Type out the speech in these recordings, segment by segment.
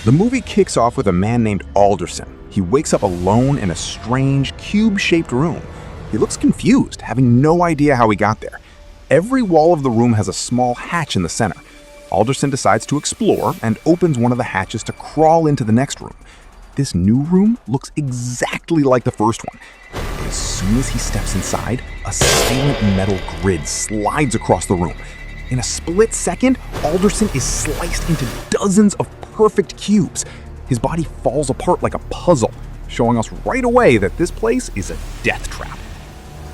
The movie kicks off with a man named Alderson. He wakes up alone in a strange, cube-shaped room. He looks confused, having no idea how he got there. Every wall of the room has a small hatch in the center. Alderson decides to explore and opens one of the hatches to crawl into the next room. This new room looks exactly like the first one. But as soon as he steps inside, a silent metal grid slides across the room. In a split second, Alderson is sliced into dozens of perfect cubes. His body falls apart like a puzzle, showing us right away that this place is a death trap.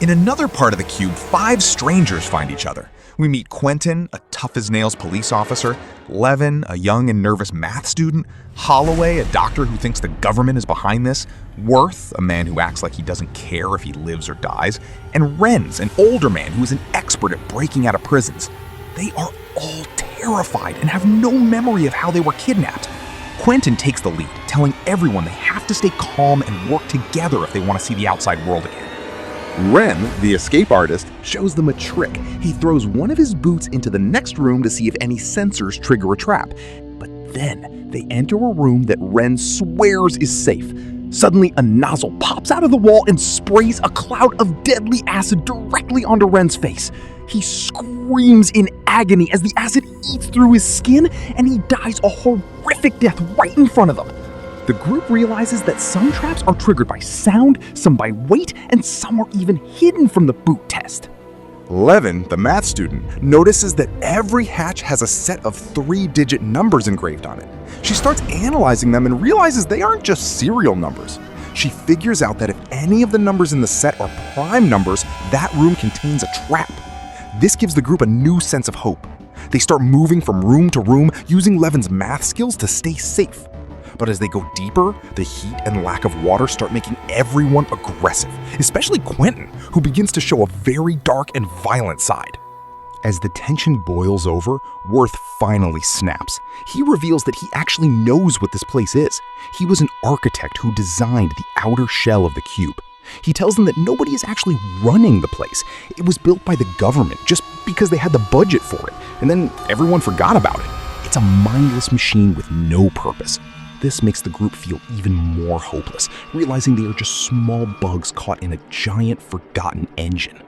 In another part of the cube, 5 strangers find each other. We meet Quentin, a tough-as-nails police officer, Levin, a young and nervous math student, Holloway, a doctor who thinks the government is behind this, Worth, a man who acts like he doesn't care if he lives or dies, and Renz, an older man who is an expert at breaking out of prisons. They are all terrified and have no memory of how they were kidnapped. Quentin takes the lead, telling everyone they have to stay calm and work together if they want to see the outside world again. Ren, the escape artist, shows them a trick. He throws one of his boots into the next room to see if any sensors trigger a trap. But then they enter a room that Ren swears is safe. Suddenly, a nozzle pops out of the wall and sprays a cloud of deadly acid directly onto Ren's face. He screams in agony as the acid eats through his skin, and he dies a horrific death right in front of them. The group realizes that some traps are triggered by sound, some by weight, and some are even hidden from the boot test. Levin, the math student, notices that every hatch has a set of 3-digit numbers engraved on it. She starts analyzing them and realizes they aren't just serial numbers. She figures out that if any of the numbers in the set are prime numbers, that room contains a trap. This gives the group a new sense of hope. They start moving from room to room, using Levin's math skills to stay safe. But as they go deeper, the heat and lack of water start making everyone aggressive, especially Quentin, who begins to show a very dark and violent side. As the tension boils over, Worth finally snaps. He reveals that he actually knows what this place is. He was an architect who designed the outer shell of the cube. He tells them that nobody is actually running the place. It was built by the government just because they had the budget for it, and then everyone forgot about it. It's a mindless machine with no purpose. This makes the group feel even more hopeless, realizing they are just small bugs caught in a giant, forgotten engine.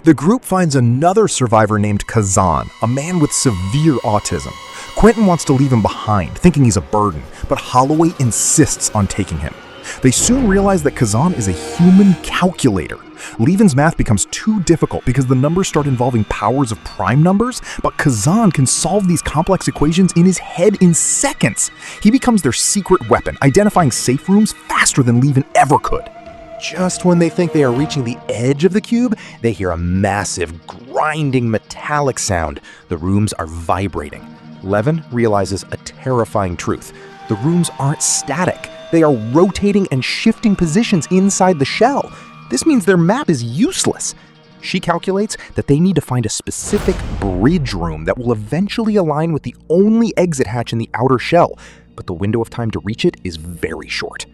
The group finds another survivor named Kazan, a man with severe autism. Quentin wants to leave him behind, thinking he's a burden, but Holloway insists on taking him. They soon realize that Kazan is a human calculator. Levin's math becomes too difficult because the numbers start involving powers of prime numbers, but Kazan can solve these complex equations in his head in seconds. He becomes their secret weapon, identifying safe rooms faster than Levin ever could. Just when they think they are reaching the edge of the cube, they hear a massive, grinding metallic sound. The rooms are vibrating. Levin realizes a terrifying truth. The rooms aren't static. They are rotating and shifting positions inside the shell. This means their map is useless. She calculates that they need to find a specific bridge room that will eventually align with the only exit hatch in the outer shell, but the window of time to reach it is very short.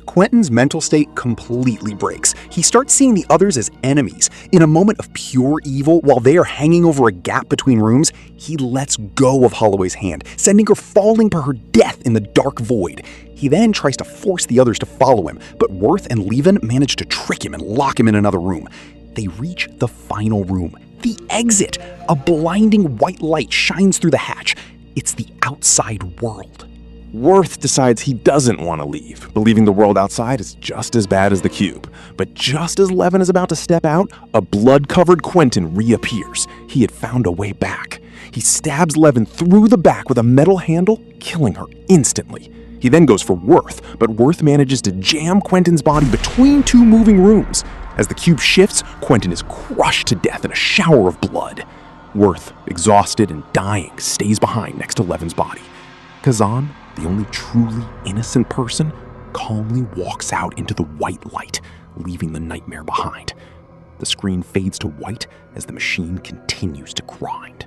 Quentin's mental state completely breaks. He starts seeing the others as enemies. In a moment of pure evil, while they are hanging over a gap between rooms, he lets go of Holloway's hand, sending her falling to her death in the dark void. He then tries to force the others to follow him, but Worth and Levin manage to trick him and lock him in another room. They reach the final room, the exit. A blinding white light shines through the hatch. It's the outside world. Worth decides he doesn't want to leave, believing the world outside is just as bad as the cube. But just as Levin is about to step out, a blood-covered Quentin reappears. He had found a way back. He stabs Levin through the back with a metal handle, killing her instantly. He then goes for Worth, but Worth manages to jam Quentin's body between 2 moving rooms. As the cube shifts, Quentin is crushed to death in a shower of blood. Worth, exhausted and dying, stays behind next to Levin's body. Kazan, the only truly innocent person, calmly walks out into the white light, leaving the nightmare behind. The screen fades to white as the machine continues to grind.